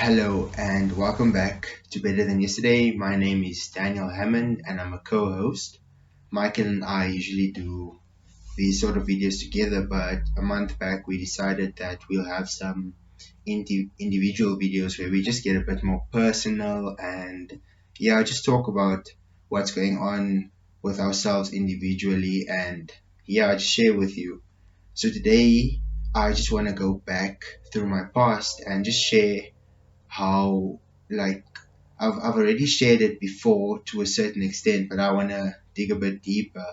Hello and welcome back to Better Than Yesterday. My name is Daniel Hammond and I'm a co-host. Michael and I usually do these sort of videos together, but a month back we decided that we'll have some individual videos where we just get a bit more personal and just talk about what's going on with ourselves individually and just share with you. So today I just want to go back through my past and just share how like I've already shared it before to a certain extent, but I want to dig a bit deeper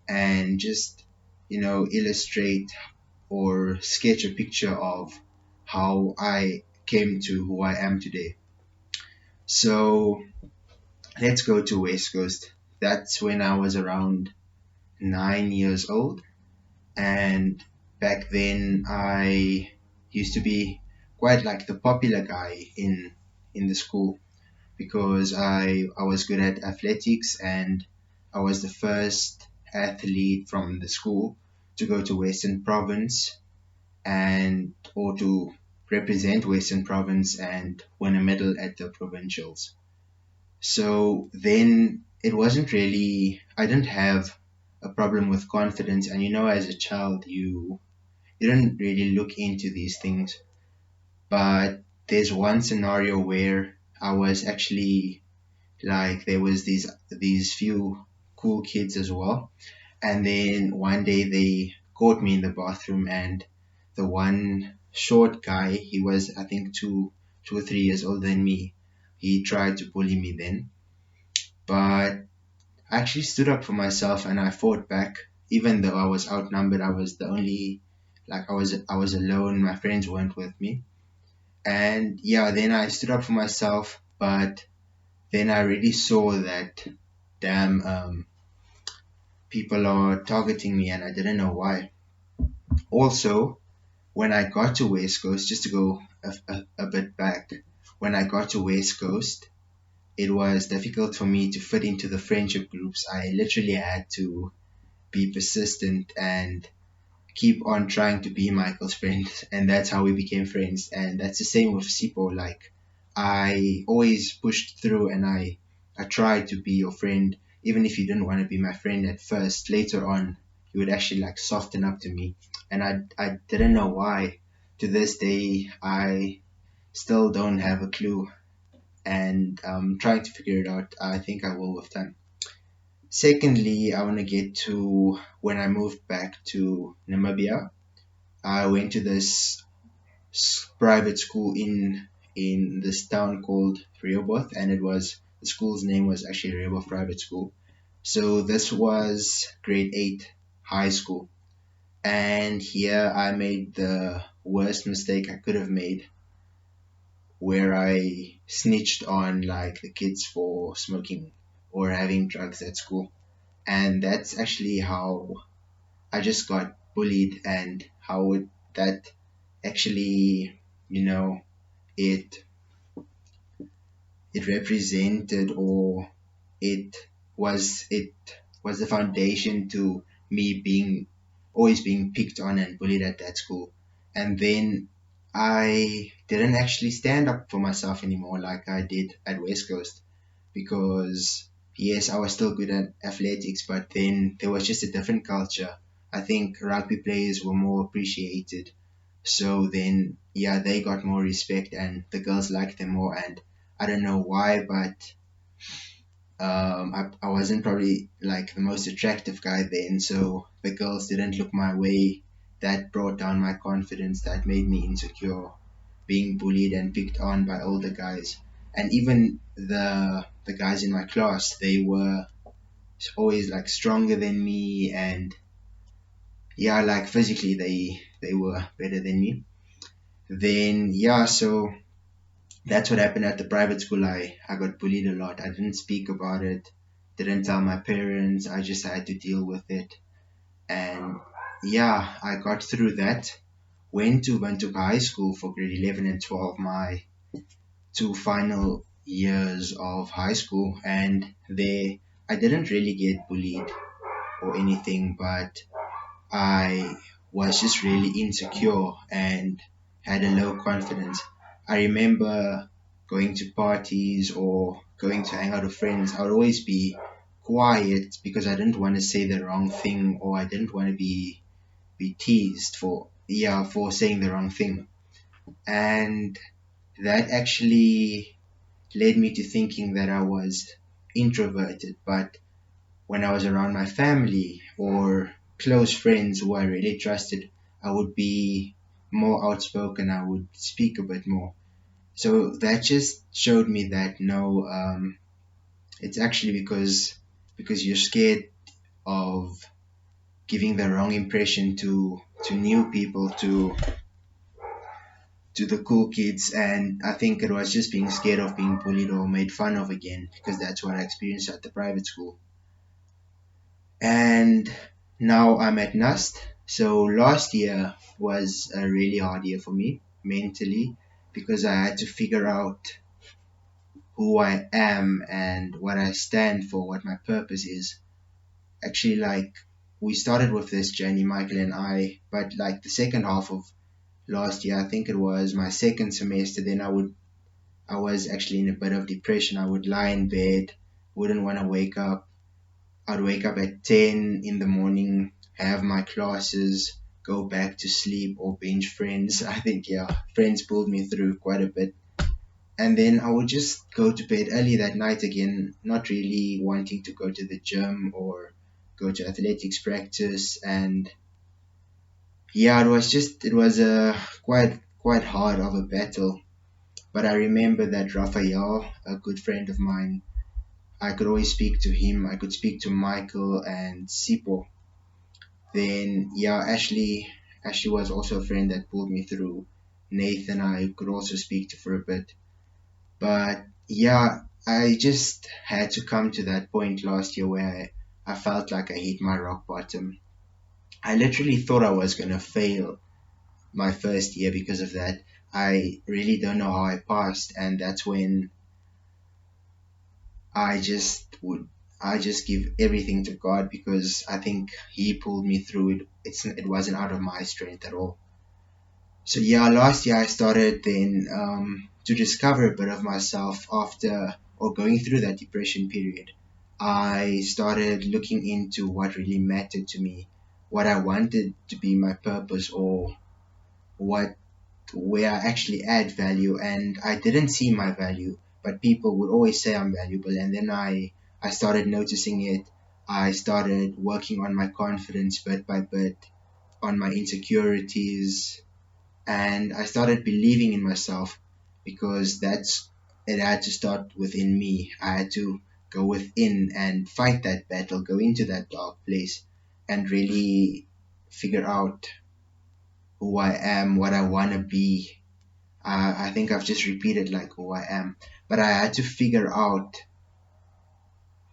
and just illustrate or sketch a picture of how I came to who I am today. So let's go to West Coast. That's when I was around 9 years old, and back then I used to be quite like the popular guy in the school because I was good at athletics and I was the first athlete from the school to go to Western Province and or to represent Western Province and win a medal at the provincials. So then it wasn't really I didn't have a problem with confidence, and as a child you don't really look into these things. But there's one scenario where I was actually like there was these few cool kids as well, and then one day they caught me in the bathroom, and the one short guy, he was I think 2 or 3 years older than me, he tried to bully me then. But I actually stood up for myself and I fought back. Even though I was outnumbered, I was the only like I was alone, my friends weren't with me. And then I stood up for myself, but then I really saw that damn, people are targeting me and I didn't know why. Also, when I got to West Coast, just to go a bit back, when I got to West Coast, it was difficult for me to fit into the friendship groups. I literally had to be persistent and keep on trying to be Michael's friend, and that's how we became friends. And that's the same with Sipo. Like, I always pushed through, and I tried to be your friend, even if you didn't want to be my friend at first. Later on, you would actually like soften up to me, and I didn't know why. To this day, I still don't have a clue, and I'm trying to figure it out. I think I will with time. Secondly, I want to get to when I moved back to Namibia. I went to this private school in this town called Rehoboth, and the school's name was actually Rehoboth Private School. So this was grade 8 high school, and here I made the worst mistake I could have made, where I snitched on like the kids for smoking or having drugs at school. And that's actually how I just got bullied, and that actually, you know, it it represented, or it it was the foundation to me being always being picked on and bullied at that school. And then I didn't actually stand up for myself anymore like I did at West Coast, because yes, I was still good at athletics, but then there was just a different culture. I think rugby players were more appreciated. So then, they got more respect and the girls liked them more. And I don't know why, but I wasn't probably like the most attractive guy then. So the girls didn't look my way. That brought down my confidence. That made me insecure, being bullied and picked on by older guys. And even the guys in my class, they were always like stronger than me, and like physically they were better than me. Then so that's what happened at the private school. I got bullied a lot. I didn't speak about it, didn't tell my parents. I just had to deal with it. And I got through that. Went to high school for grade 11 and 12, my two final years of high school, and there I didn't really get bullied or anything, but I was just really insecure and had a low confidence. I remember going to parties or going to hang out with friends, I would always be quiet because I didn't want to say the wrong thing, or I didn't want to be teased for saying the wrong thing. And that actually led me to thinking that I was introverted. But when I was around my family or close friends who I really trusted, I would be more outspoken. I would speak a bit more. So that just showed me that no, it's actually because you're scared of giving the wrong impression to new people, to the cool kids. And I think it was just being scared of being bullied or made fun of again, because that's what I experienced at the private school. And now I'm at NUST. So last year was a really hard year for me mentally, because I had to figure out who I am and what I stand for, what my purpose is. Actually, like, we started with this journey, Michael and I, but like the second half of last year, I think it was my second semester, then I was actually in a bit of depression. I would lie in bed, wouldn't want to wake up. I'd wake up at 10 in the morning, have my classes, go back to sleep or binge Friends. I think, yeah, Friends pulled me through quite a bit. And then I would just go to bed early that night again, not really wanting to go to the gym or go to athletics practice. And yeah, it was a quite hard of a battle. But I remember that Raphael, a good friend of mine, I could always speak to him. I could speak to Michael and Sipo. Then yeah, Ashley was also a friend that pulled me through. Nathan I could also speak to for a bit. But yeah, I just had to come to that point last year where I felt like I hit my rock bottom. I literally thought I was gonna fail my first year because of that. I really don't know how I passed, and that's when I just would I just give everything to God, because I think He pulled me through it. It wasn't out of my strength at all. So yeah, last year I started then to discover a bit of myself after or going through that depression period. I started looking into what really mattered to me, what I wanted to be my purpose, or what where I actually add value. And I didn't see my value, but people would always say I'm valuable. And then I started noticing it. I started working on my confidence bit by bit, on my insecurities, and I started believing in myself, because it had to start within me. I had to go within and fight that battle, go into that dark place, and really figure out who I am, what I want to be. I think I've just repeated like who I am, but I had to figure out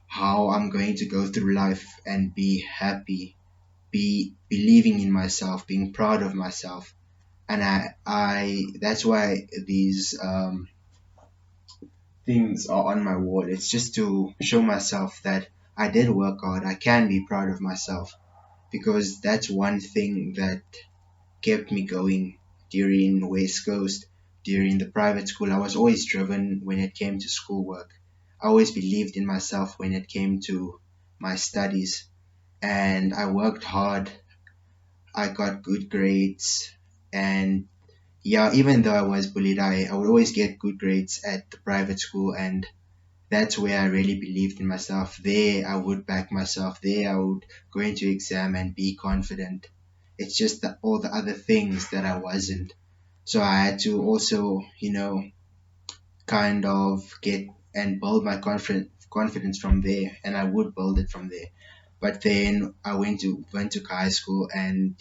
how I'm going to go through life and be happy, be believing in myself, being proud of myself. And I that's why these things are on my wall. It's just to show myself that I did work hard. I can be proud of myself, because that's one thing that kept me going during West Coast, during the private school. I was always driven when it came to schoolwork. I always believed in myself when it came to my studies, and I worked hard. I got good grades, and yeah, even though I was bullied, I would always get good grades at the private school, and that's where I really believed in myself. There, I would back myself. There, I would go into exam and be confident. It's just that all the other things that I wasn't. So I had to also, kind of get and build my confidence from there, and I would build it from there. But then I went to high school, and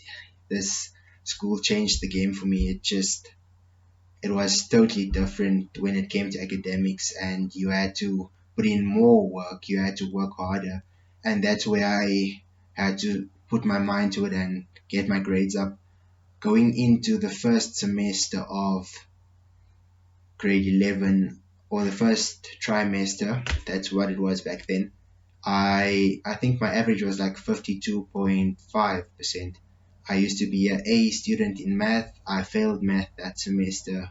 this school changed the game for me. It was totally different when it came to academics, and you had to put in more work, you had to work harder. And that's where I had to put my mind to it and get my grades up. Going into the first semester of grade 11, or the first trimester, that's what it was back then, I think my average was like 52.5%. I used to be an A student in math. I failed math that semester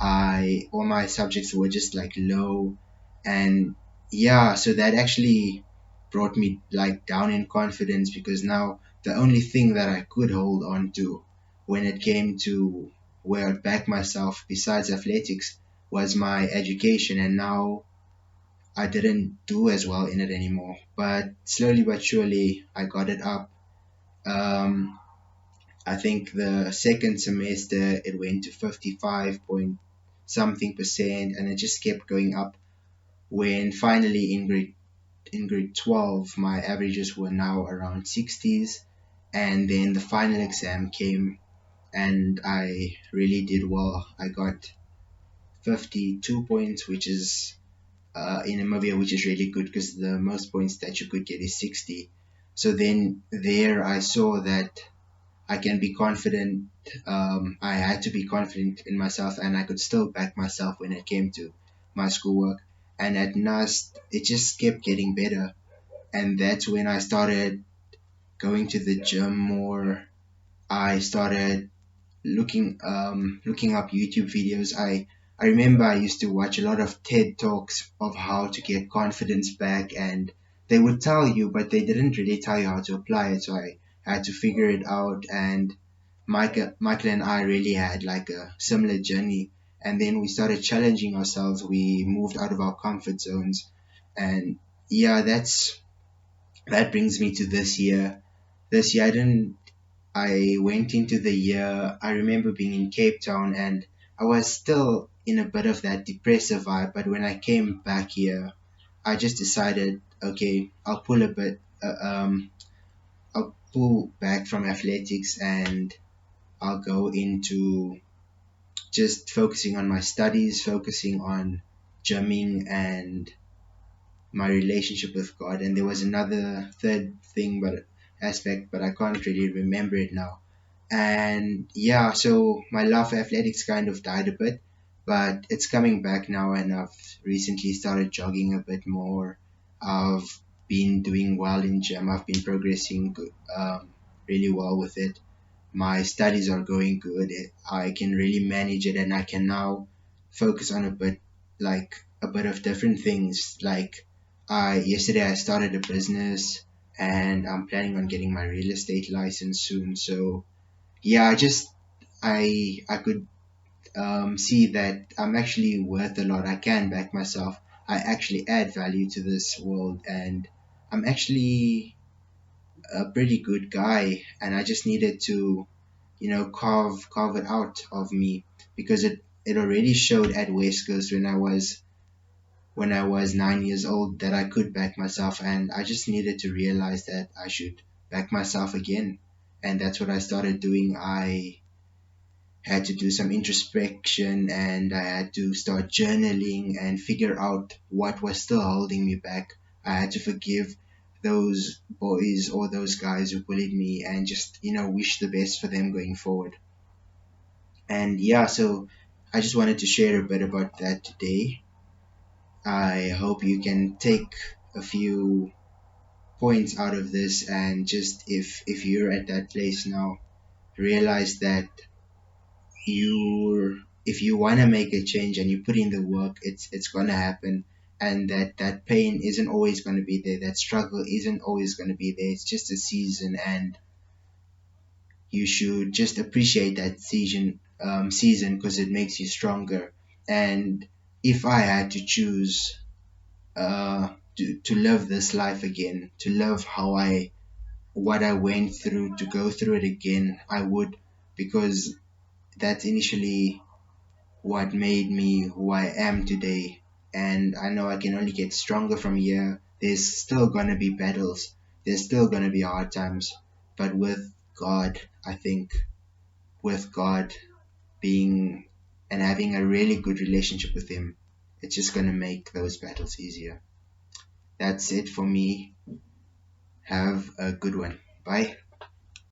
all my subjects were just like low, and yeah, so that actually brought me like down in confidence, because now the only thing that I could hold on to when it came to where I'd back myself besides athletics was my education, and now I didn't do as well in it anymore. But slowly but surely I got it up. um, I think the second semester it went to 55 point something percent, and it just kept going up. When finally in grade 12, my averages were now around 60s, and then the final exam came, and I really did well. I got 52 points, which is in Namibia, which is really good because the most points that you could get is 60. So then there I saw that I can be confident. I had to be confident in myself, and I could still back myself when it came to my schoolwork. And at NAST, it just kept getting better. And that's when I started going to the gym more. I started looking up YouTube videos. I remember I used to watch a lot of TED Talks of how to get confidence back, and they would tell you, but they didn't really tell you how to apply it. So I had to figure it out, and Michael and I really had like a similar journey. And then we started challenging ourselves. We moved out of our comfort zones, and yeah, that brings me to this year. This year, I went into the year, I remember being in Cape Town, and I was still in a bit of that depressive vibe. But when I came back here, I just decided, okay, I'll pull back from athletics, and I'll go into just focusing on my studies, focusing on gymming and my relationship with God. And there was another third thing, but aspect, but I can't really remember it now. And yeah, so my love for athletics kind of died a bit, but it's coming back now, and I've recently started jogging a bit more. I've been doing well in gym. I've been progressing really well with it. My studies are going good. I can really manage it, and I can now focus on a bit of different things. Like yesterday I started a business, and I'm planning on getting my real estate license soon. So yeah, I could see that I'm actually worth a lot. I can back myself. I actually add value to this world, and I'm actually a pretty good guy. And I just needed to, carve it out of me, because it already showed at West Coast when I was 9 years old that I could back myself, and I just needed to realize that I should back myself again. And that's what I started doing. I had to do some introspection, and I had to start journaling and figure out what was still holding me back. I had to forgive those boys or those guys who bullied me, and just, wish the best for them going forward. And yeah, so I just wanted to share a bit about that today. I hope you can take a few points out of this, and just if you're at that place now, realize that you if you want to make a change and you put in the work, it's going to happen. And that pain isn't always going to be there, that struggle isn't always going to be there. It's just a season, and you should just appreciate that season, because it makes you stronger. And if I had to choose to live this life again, to live what I went through, to go through it again, I would, because that's initially what made me who I am today. And I know I can only get stronger from here. There's still gonna be battles, there's still gonna be hard times, but with God, I think with God being and having a really good relationship with Him, it's just gonna make those battles easier. That's it for me. Have a good one. Bye.